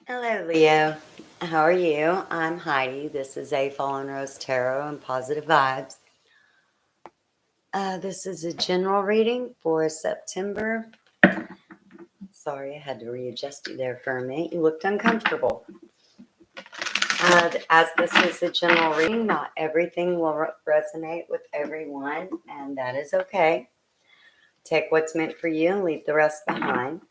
Hello, Leo. How are you? I'm Heidi. This is a Fallen Rose Tarot and Positive Vibes. This is a general reading for September. Sorry, I had to readjust you there for a minute. You looked uncomfortable. As this is a general reading, not everything will resonate with everyone, and that is okay. Take what's meant for you and leave the rest behind.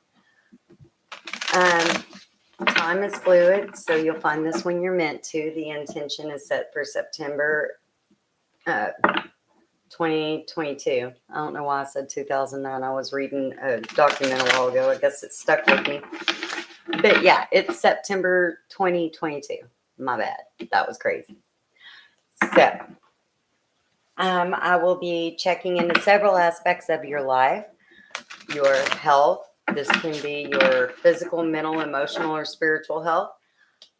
Time is fluid, so you'll find this when you're meant to. The intention is set for September 2022. I don't know why I said 2009. I was reading a document a while ago. I guess it stuck with me. But yeah, it's September 2022. My bad. That was crazy. So, I will be checking into several aspects of your life, your health. This can be your physical, mental, emotional, or spiritual health.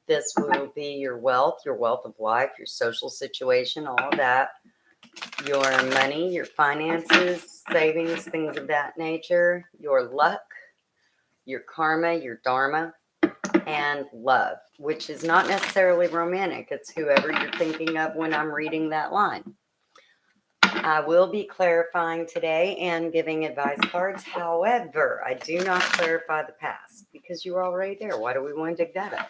This will be your wealth of life, your social situation, all of that. Your money, your finances, savings, things of that nature, your luck, your karma, your dharma, and love, which is not necessarily romantic. It's whoever you're thinking of when I'm reading that line. I will be clarifying today and giving advice cards. However, I do not clarify the past because you're already there. Why do we want to dig that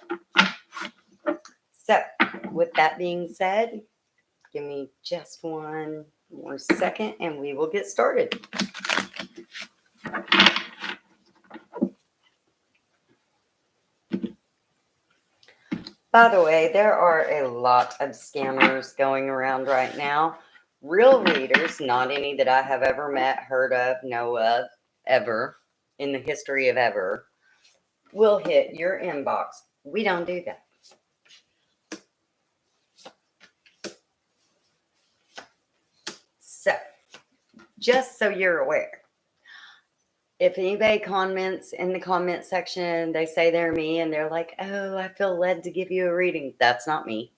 up? So, with that being said, give me just one more second and we will get started. By the way, there are a lot of scammers going around right now. Real readers, not any that I have ever met, heard of, know of, ever, in the history of ever, will hit your inbox. We don't do that. So, just so you're aware, if anybody comments in the comment section, they say they're me and they're like, oh, I feel led to give you a reading. That's not me.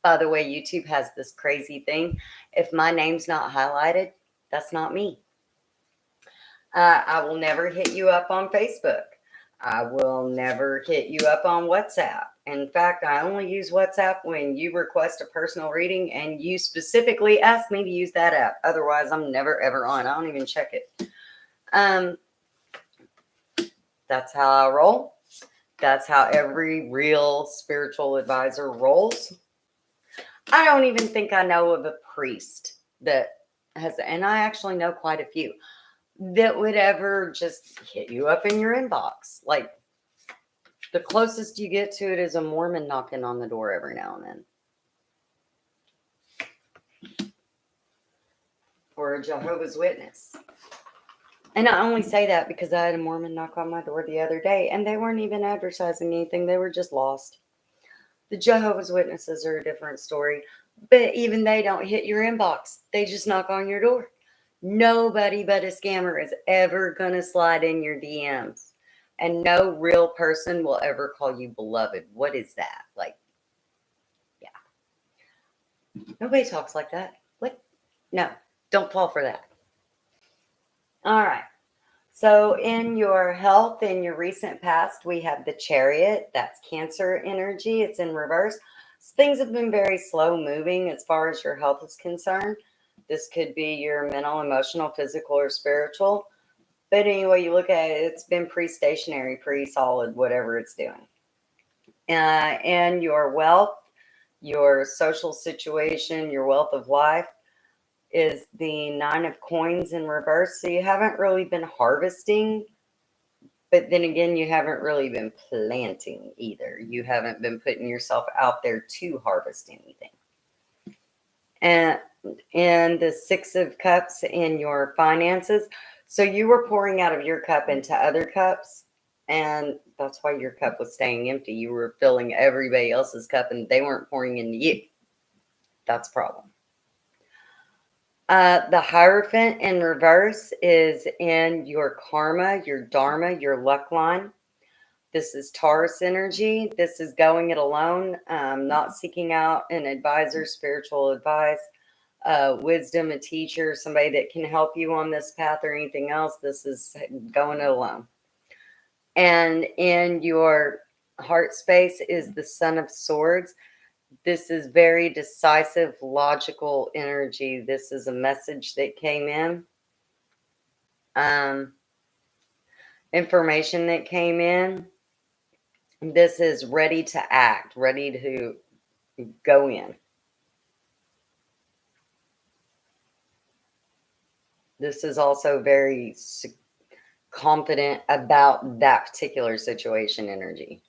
By the way, YouTube has this crazy thing. If my name's not highlighted, that's not me. I will never hit you up on Facebook. I will never hit you up on WhatsApp. In fact, I only use WhatsApp when you request a personal reading and you specifically ask me to use that app. Otherwise, I'm never ever on. I don't even check it. That's how I roll. That's how every real spiritual advisor rolls. I don't even think I know of a priest that has, and I actually know quite a few, that would ever just hit you up in your inbox. Like, the closest you get to it is a Mormon knocking on the door every now and then, or a Jehovah's Witness. And I only say that because I had a Mormon knock on my door the other day, and they weren't even advertising anything. They were just lost. The Jehovah's Witnesses are a different story, but even they don't hit your inbox. They just knock on your door. Nobody but a scammer is ever going to slide in your DMs. And no real person will ever call you beloved. What is that? Like, yeah. Nobody talks like that. What? No, don't fall for that. All right. So, in your health, in your recent past, we have the Chariot. That's Cancer energy. It's in reverse. So things have been very slow moving as far as your health is concerned. This could be your mental, emotional, physical, or spiritual. But anyway, you look at it, it's been pretty stationary, pretty solid, whatever it's doing. And your wealth, your social situation, your wealth of life is the Nine of Coins in reverse. So you haven't really been harvesting, but then again, you haven't really been planting either. You haven't been putting yourself out there to harvest anything. And the Six of Cups in your finances. So you were pouring out of your cup into other cups, and that's why your cup was staying empty. You were filling everybody else's cup, and they weren't pouring into you. That's a problem. The Hierophant in reverse is in your karma, your dharma, your luck line. This is Taurus energy. This is going it alone, not seeking out an advisor, spiritual advice, wisdom, a teacher, somebody that can help you on this path or anything else. This is going it alone. And in your heart space is the Son of Swords. This is very decisive, logical energy. This is a message that came in, um, information that came in. This is ready to act, ready to go in. This is also very confident about that particular situation energy.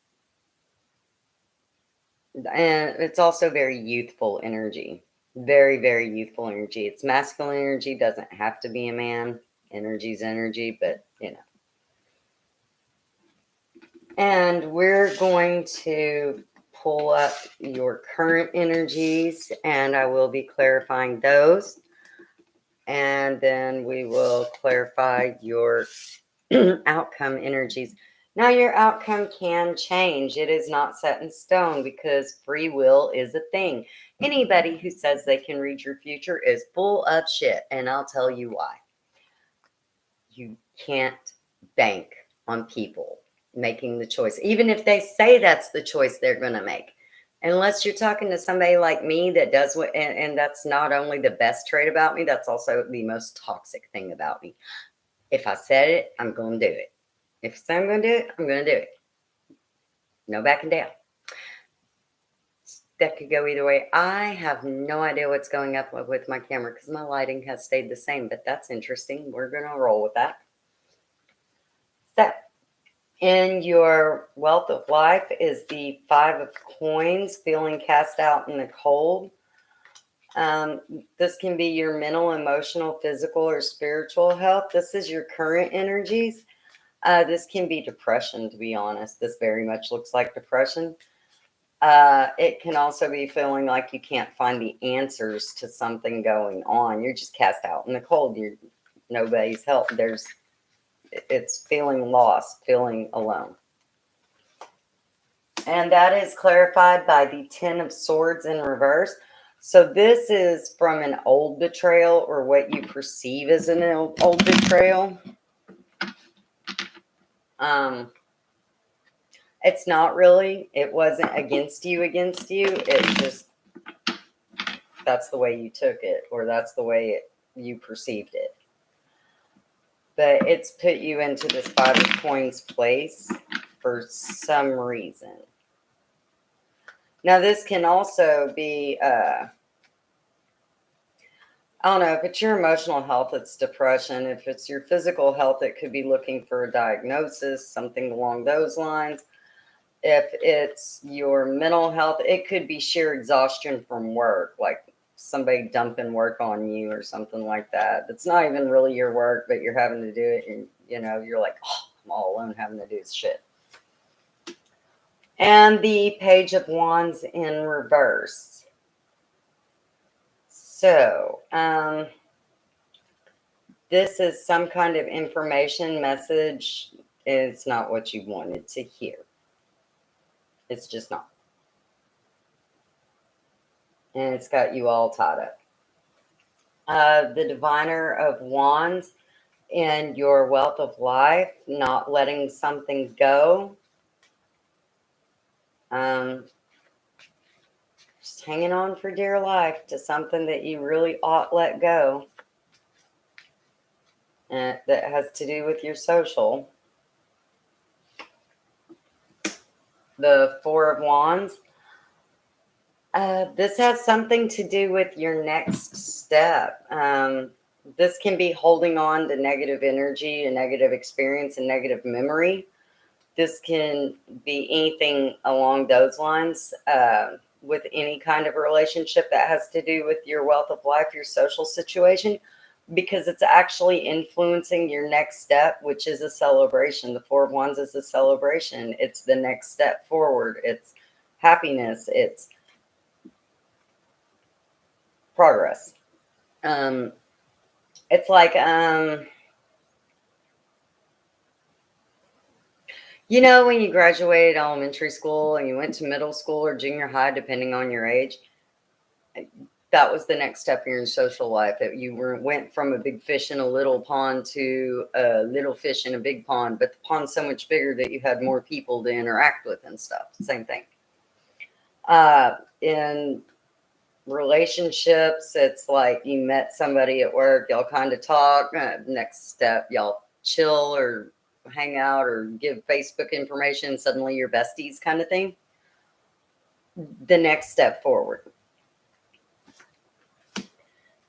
And it's also very youthful energy. Very, very youthful energy. It's masculine energy, doesn't have to be a man. Energy's energy, but you know. And we're going to pull up your current energies, and I will be clarifying those. And then we will clarify your outcome energies. Now, your outcome can change. It is not set in stone because free will is a thing. Anybody who says they can read your future is full of shit, and I'll tell you why. You can't bank on people making the choice, even if they say that's the choice they're going to make. Unless you're talking to somebody like me that does what, and that's not only the best trait about me, that's also the most toxic thing about me. If I said it, I'm going to do it. If I say I'm going to do it, I'm going to do it. No backing down. That could go either way. I have no idea what's going up with my camera because my lighting has stayed the same, but that's interesting. We're going to roll with that. So, in your wealth of life is the Five of Coins, feeling cast out in the cold. This can be your mental, emotional, physical, or spiritual health. This is your current energies. This can be depression, to be honest. This very much looks like depression. It can also be feeling like you can't find the answers to something going on. You're just cast out in the cold. You're nobody's help. It's feeling lost, feeling alone. And that is clarified by the Ten of Swords in reverse. So this is from an old betrayal or what you perceive as an old betrayal. It's not really. It wasn't against you. It's just that's the way you took it, or that's the way you perceived it. But it's put you into this Five of Coins place for some reason. Now, this can also be, I don't know, if it's your emotional health, it's depression. If it's your physical health, it could be looking for a diagnosis, something along those lines. If it's your mental health, it could be sheer exhaustion from work, like somebody dumping work on you or something like that. It's not even really your work, but you're having to do it. And, you're like, oh, I'm all alone having to do this shit. And the Page of Wands in reverse. So, this is some kind of information message. It's not what you wanted to hear. It's just not. And it's got you all tied up. The Diviner of Wands in your wealth of life, not letting something go. Just hanging on for dear life to something that you really ought let go. And that has to do with your social. The Four of Wands. This has something to do with your next step. This can be holding on to negative energy, a negative experience, a negative memory. This can be anything along those lines with any kind of relationship that has to do with your wealth of life, your social situation, because it's actually influencing your next step, which is a celebration. The Four of Wands is a celebration. It's the next step forward. It's happiness. It's progress. It's like, when you graduated elementary school and you went to middle school or junior high, depending on your age, that was the next step in your social life. That you went from a big fish in a little pond to a little fish in a big pond, but the pond's so much bigger that you had more people to interact with and stuff. Same thing. In relationships, it's like you met somebody at work, y'all kind of talk. Next step, y'all chill or hang out or give Facebook information. Suddenly you're besties, kind of thing. The next step forward.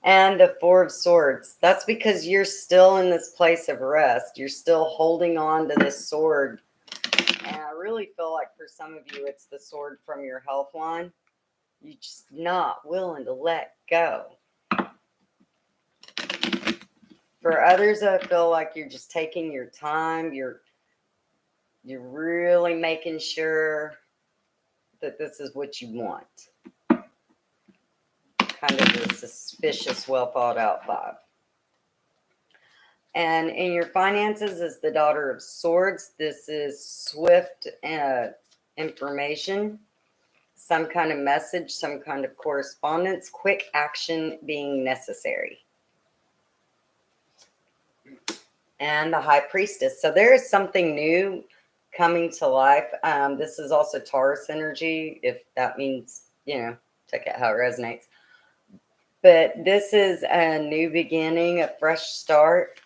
And the Four of Swords. That's because you're still in this place of rest. You're still holding on to this sword. And I really feel like for some of you, it's the sword from your health line. You're just not willing to let go. For others, I feel like you're just taking your time. You're really making sure that this is what you want. Kind of a suspicious, well thought out vibe. And in your finances is the Daughter of Swords. This is swift information, some kind of message, some kind of correspondence, quick action being necessary. And the High Priestess. So there is something new coming to life. This is also Taurus energy, if that means, check out how it resonates. But this is a new beginning, a fresh start,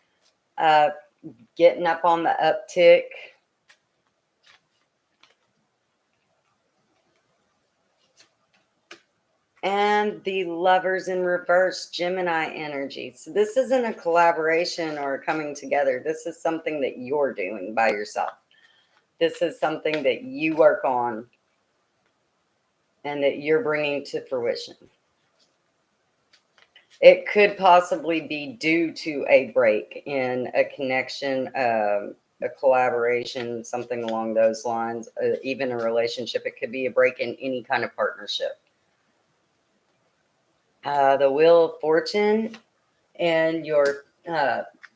getting up on the uptick. And the Lovers in reverse, Gemini energy. So this isn't a collaboration or coming together. This is something that you're doing by yourself. This is something that you work on and that you're bringing to fruition. It could possibly be due to a break in a connection, a collaboration, something along those lines, even a relationship. It could be a break in any kind of partnership. The Wheel of Fortune and your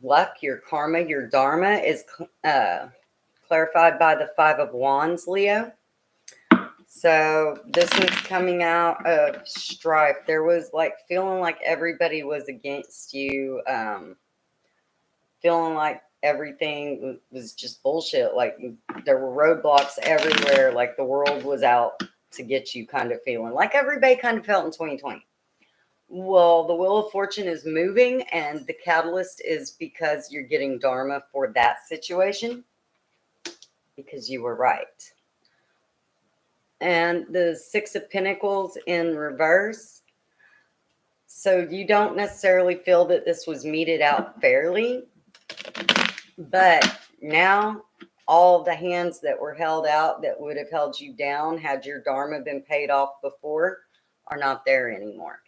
luck, your karma, your dharma is clarified by the Five of Wands, Leo. So this is coming out of strife. There was like feeling like everybody was against you, feeling like everything was just bullshit. Like there were roadblocks everywhere. Like the world was out to get you, kind of feeling like everybody kind of felt in 2020. Well, the Wheel of Fortune is moving, and the catalyst is because you're getting dharma for that situation because you were right. And the Six of Pentacles in reverse. So you don't necessarily feel that this was meted out fairly, but now all the hands that were held out that would have held you down had your dharma been paid off before are not there anymore.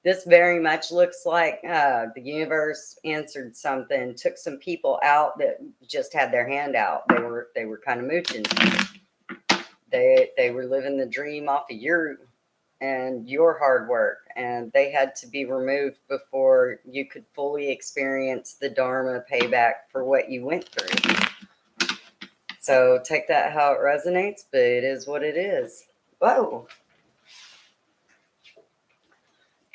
This very much looks like the universe answered something, took some people out that just had their hand out. They were kind of mooching. They were living the dream off of your hard work, and they had to be removed before you could fully experience the dharma payback for what you went through. So take that how it resonates, but it is what it is. Whoa.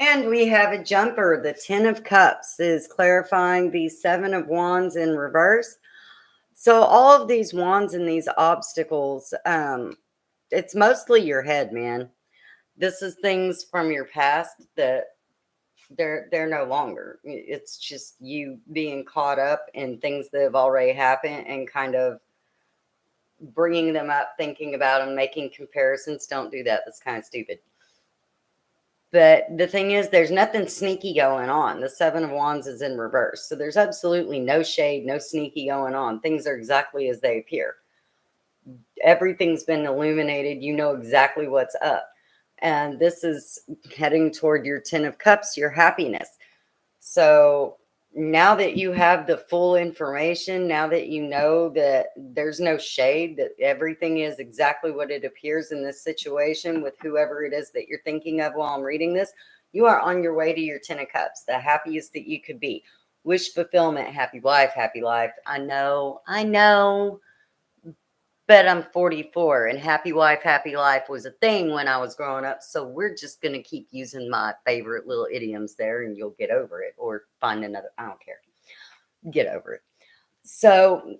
And we have a jumper. The Ten of Cups is clarifying the Seven of Wands in reverse. So all of these wands and these obstacles, it's mostly your head, man. This is things from your past that they're no longer. It's just you being caught up in things that have already happened and kind of bringing them up, thinking about them, making comparisons. Don't do that. That's kind of stupid. But the thing is, there's nothing sneaky going on. The Seven of Wands is in reverse. So there's absolutely no shade, no sneaky going on. Things are exactly as they appear. Everything's been illuminated. You know exactly what's up. And this is heading toward your Ten of Cups, your happiness. So now that you have the full information, now that you know that there's no shade, that everything is exactly what it appears in this situation with whoever it is that you're thinking of while I'm reading this, you are on your way to your Ten of Cups, the happiest that you could be. Wish fulfillment, happy life, happy life. I know. But I'm 44 and happy wife, happy life was a thing when I was growing up. So we're just going to keep using my favorite little idioms there and you'll get over it or find another. I don't care. Get over it. So,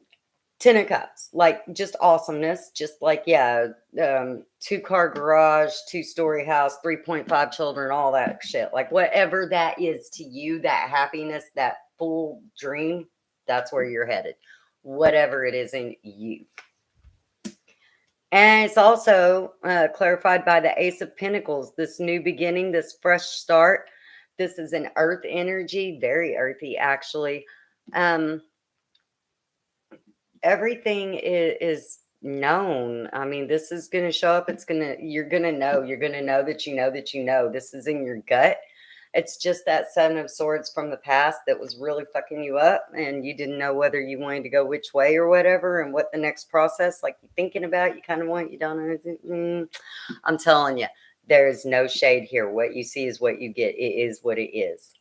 10 of Cups, like just awesomeness, just like, yeah, 2-car garage, 2-story house, 3.5 children, all that shit. Like, whatever that is to you, that happiness, that full dream, that's where you're headed. Whatever it is in you. And it's also clarified by the Ace of Pentacles, this new beginning, this fresh start. This is an earth energy, very earthy, actually. Everything is known. I mean, this is going to show up. You're going to know. You're going to know that you know that you know. This is in your gut. It's just that 7 of Swords from the past that was really fucking you up and you didn't know whether you wanted to go which way or whatever and what the next process, like you're thinking about, you kind of want, you don't know. I'm telling you, there is no shade here. What you see is what you get. It is what it is.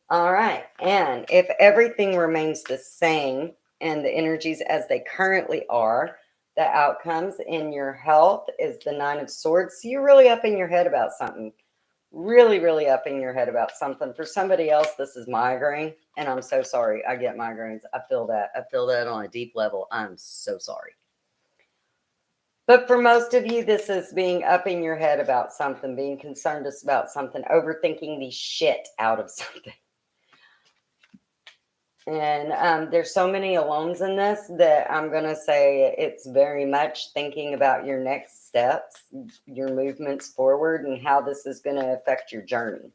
All right. And if everything remains the same and the energies as they currently are, the outcomes in your health is the 9 of Swords. So you're really up in your head about something. Really, really up in your head about something. For somebody else, this is migraine. And I'm so sorry. I get migraines. I feel that. I feel that on a deep level. I'm so sorry. But for most of you, this is being up in your head about something, being concerned about something, overthinking the shit out of something. And there's so many alones in this that I'm going to say it's very much thinking about your next steps, your movements forward, and how this is going to affect your journey.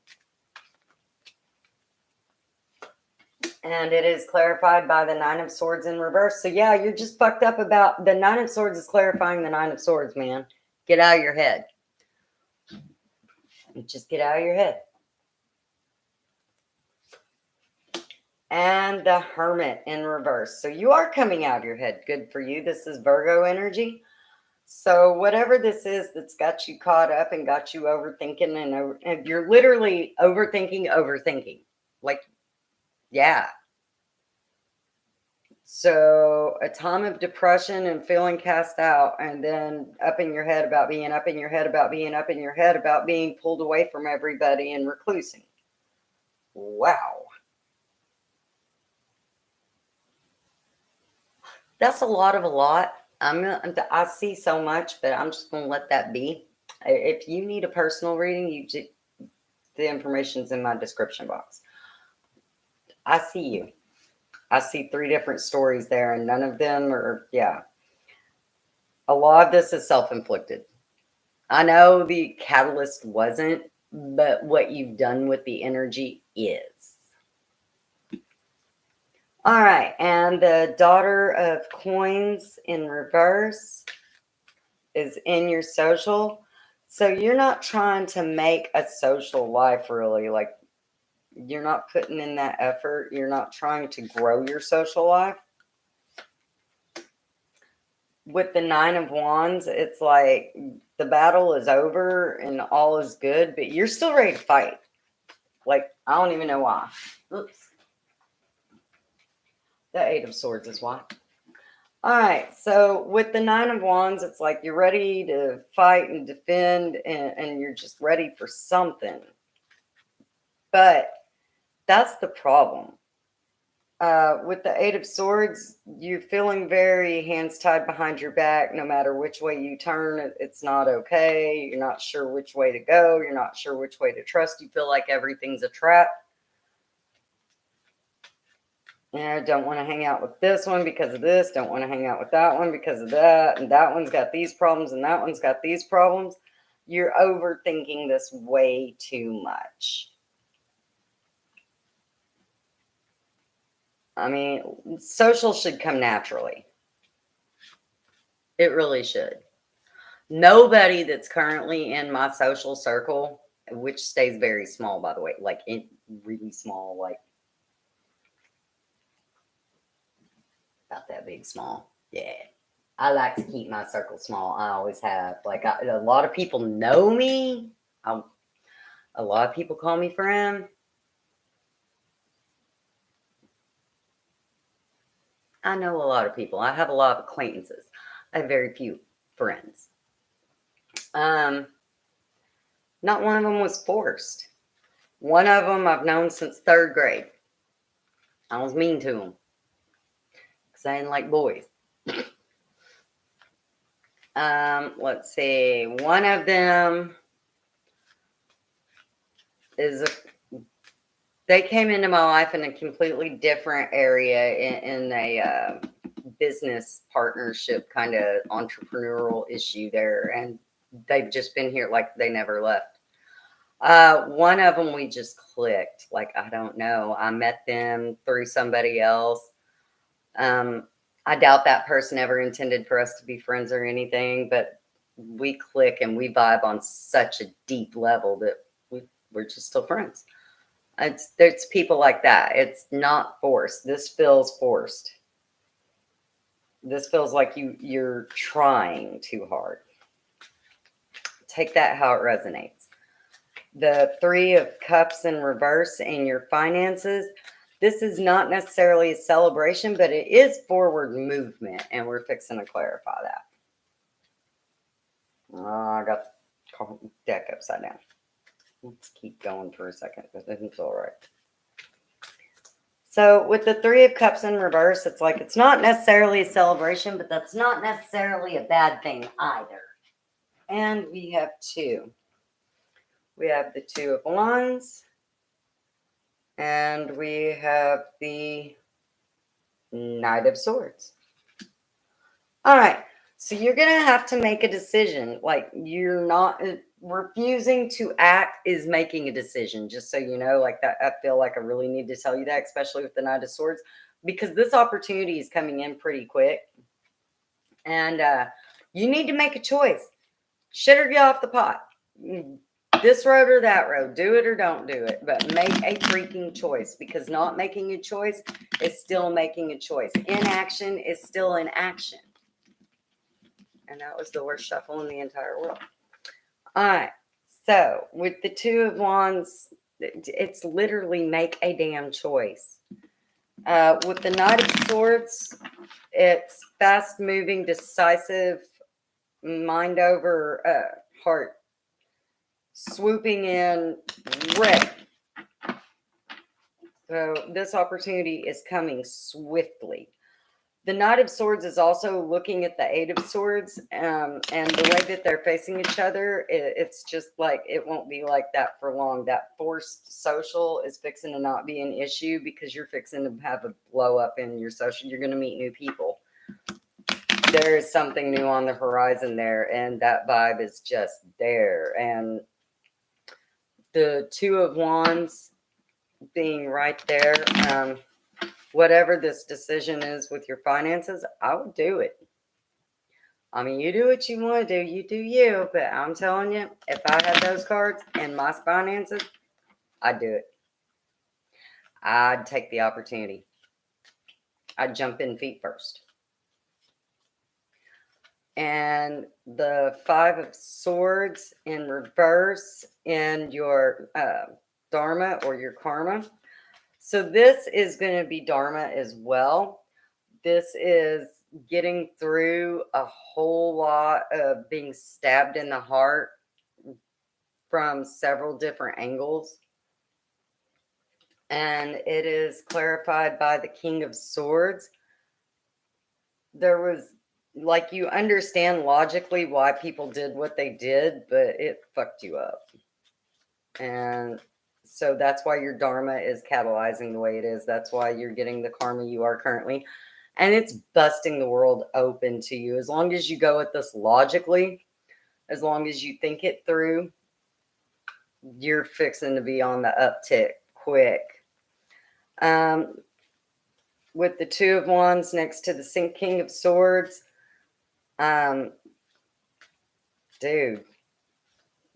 And it is clarified by the 9 of Swords in reverse. So, yeah, you're just fucked up about the 9 of Swords is clarifying the 9 of Swords, man. Get out of your head. Just get out of your head. And the Hermit in reverse. So you are coming out of your head. Good for you. This is Virgo energy. So whatever this is that's got you caught up and got you overthinking and you're literally overthinking. Like, yeah. So a time of depression and feeling cast out and then up in your head about being up in your head about being up in your head about being pulled away from everybody and reclusing. Wow. That's a lot of a lot. I see so much, but I'm just going to let that be. If you need a personal reading, the information's in my description box. I see you. I see 3 different stories there, and none of them are, yeah. A lot of this is self-inflicted. I know the catalyst wasn't, but what you've done with the energy is. All right, and the Daughter of Coins in reverse is in your social. So you're not trying to make a social life really. Like, you're not putting in that effort. You're not trying to grow your social life. With the 9 of Wands, it's like the battle is over and all is good, but you're still ready to fight. Like, I don't even know why. Oops. The 8 of Swords is why. All right, so with the 9 of Wands, it's like you're ready to fight and defend, and you're just ready for something. But that's the problem. With the 8 of Swords, you're feeling very hands tied behind your back. No matter which way you turn, it's not okay. You're not sure which way to go. You're not sure which way to trust. You feel like everything's a trap. And I don't want to hang out with this one because of this. Don't want to hang out with that one because of that. And that one's got these problems and that one's got these problems. You're overthinking this way too much. I mean, social should come naturally. It really should. Nobody that's currently in my social circle, which stays very small, by the way, like really small, like about that big small. Yeah. I like to keep my circle small. I always have. Like, a lot of people know me. A lot of people call me friend. I know a lot of people. I have a lot of acquaintances. I have very few friends. Um, Not one of them was forced. One of them I've known since third grade. I was mean to him because I didn't like boys. Let's see. One of them is they came into my life in a completely different area in a business partnership kind of entrepreneurial issue there, and they've just been here like they never left. One of them we just clicked. Like, I don't know. I met them through somebody else. Um, I doubt that person ever intended for us to be friends or anything, but we click and we vibe on such a deep level that we're just still friends. There's people like that. It's not forced. This feels forced. This feels like you're trying too hard. Take that how it resonates. The Three of Cups in reverse in your finances. This is not necessarily a celebration, but it is forward movement, and we're fixing to clarify that. I got the deck upside down. Let's keep going for a second because it's all right. So with the Three of Cups in reverse, it's like it's not necessarily a celebration, but that's not necessarily a bad thing either. And we have two. We have the Two of Wands, and we have the Knight of Swords. All right. So you're going to have to make a decision. Like, you're not refusing to act is making a decision, just so you know. Like, that, I feel like I really need to tell you that, especially with the Knight of Swords, because this opportunity is coming in pretty quick. And you need to make a choice. Shit or get off the pot. This road or that road. Do it or don't do it. But make a freaking choice, because not making a choice is still making a choice. Inaction is still inaction. And that was the worst shuffle in the entire world. All right. So with the Two of Wands, it's literally make a damn choice. With the Knight of Swords, it's fast moving, decisive, mind over heart. Swooping in, ready. So this opportunity is coming swiftly. The Knight of Swords is also looking at the Eight of Swords, and the way that they're facing each other, it's just like it won't be like that for long. That forced social is fixing to not be an issue because you're fixing to have a blow up in your social. You're going to meet new people. There is something new on the horizon there, and that vibe is just there. And the Two of Wands being right there, whatever this decision is with your finances, I would do it. I mean, you do what you want to do. You do you. But I'm telling you, if I had those cards in my finances, I'd do it. I'd take the opportunity. I'd jump in feet first. And the Five of Swords in reverse in your Dharma or your karma. So this is going to be Dharma as well. This is getting through a whole lot of being stabbed in the heart from several different angles. And it is clarified by the King of Swords. There was, like, you understand logically why people did what they did, but it fucked you up. And so that's why your Dharma is catalyzing the way it is. That's why you're getting the karma you are currently. And it's busting the world open to you. As long as you go at this logically, as long as you think it through, you're fixing to be on the uptick quick. With the Two of Wands next to the King of Swords, dude,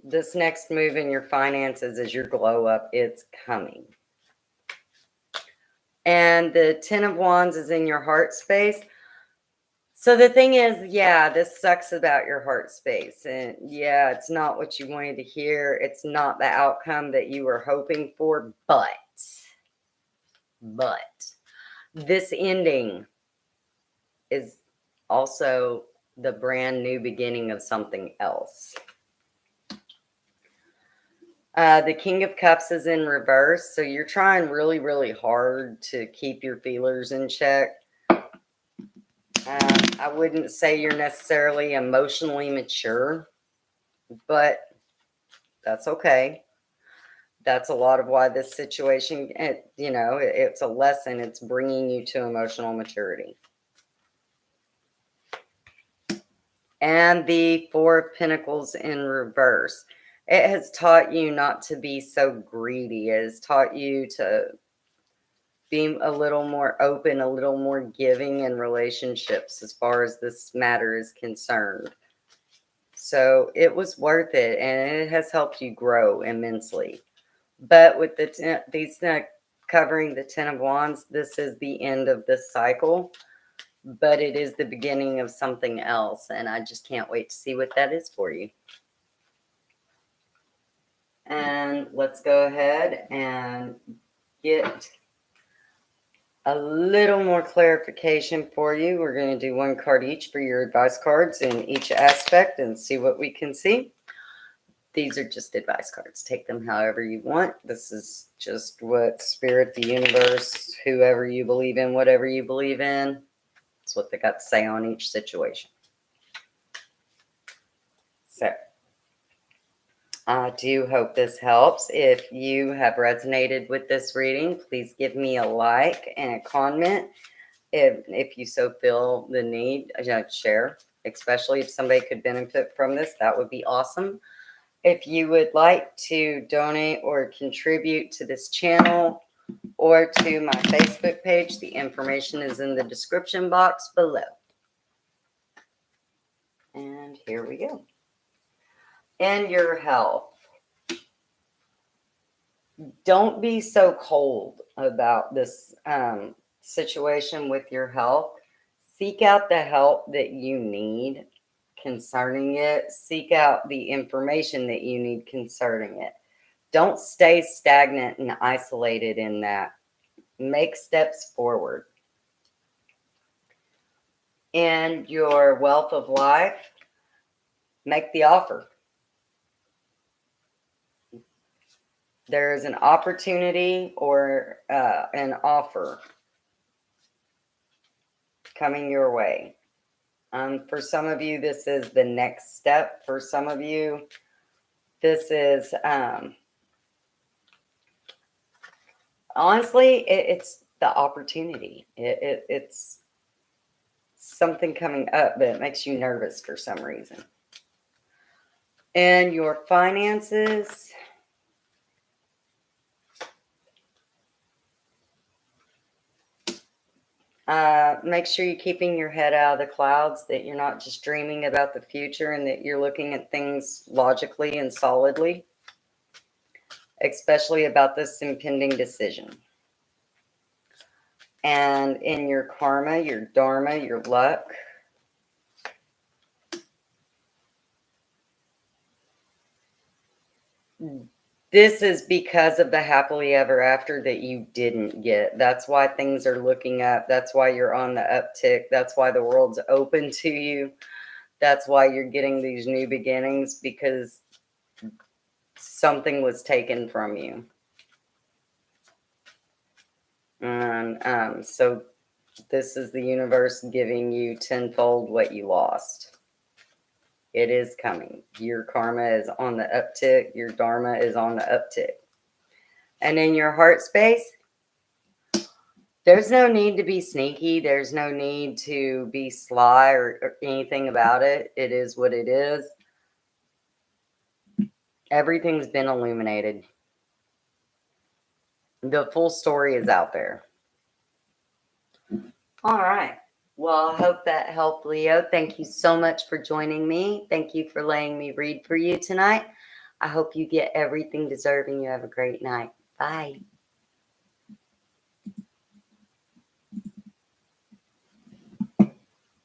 this next move in your finances is your glow up. It's coming. And the Ten of Wands is in your heart space. So the thing is, yeah, this sucks about your heart space. And yeah, it's not what you wanted to hear. It's not the outcome that you were hoping for. But this ending is also the brand new beginning of something else. The King of Cups is in reverse, so you're trying really, really hard to keep your feelers in check. I wouldn't say you're necessarily emotionally mature, but that's okay. That's a lot of why this situation, it's a lesson. It's bringing you to emotional maturity. And the Four of Pentacles in reverse. It has taught you not to be so greedy. It has taught you to be a little more open, a little more giving in relationships as far as this matter is concerned. So it was worth it, and it has helped you grow immensely. But with these covering the Ten of Wands, this is the end of this cycle, but it is the beginning of something else, and I just can't wait to see what that is for you. And let's go ahead and get a little more clarification for you. We're going to do one card each for your advice cards in each aspect and see what we can see. These are just advice cards. Take them however you want. This is just what Spirit, the universe, whoever you believe in, whatever you believe in, that's what they got to say on each situation. So, I do hope this helps. If you have resonated with this reading, please give me a like and a comment. If you so feel the need, share, especially if somebody could benefit from this, that would be awesome. If you would like to donate or contribute to this channel or to my Facebook page, the information is in the description box below. And here we go. And your health. Don't be so cold about this situation with your health. Seek out the help that you need concerning it. Seek out the information that you need concerning it. Don't stay stagnant and isolated in that. Make steps forward. In your wealth of life, make the offer. There is an opportunity or an offer coming your way. For some of you, this is the next step. For some of you, this is, honestly, it's the opportunity. It's something coming up that makes you nervous for some reason. And your finances, make sure you're keeping your head out of the clouds, that you're not just dreaming about the future and that you're looking at things logically and solidly, especially about this impending decision. And in your karma, your dharma, your luck, this is because of the happily ever after that you didn't get. That's why things are looking up. That's why you're on the uptick. That's why the world's open to you. That's why you're getting these new beginnings, because something was taken from you. And so this is the universe giving you tenfold what you lost. It is coming. Your karma is on the uptick. Your dharma is on the uptick. And in your heart space, there's no need to be sneaky. There's no need to be sly or anything about it. It is what it is. Everything's been illuminated. The full story is out there. All right. Well, I hope that helped, Leo. Thank you so much for joining me. Thank you for letting me read for you tonight. I hope you get everything deserving. You have a great night. Bye.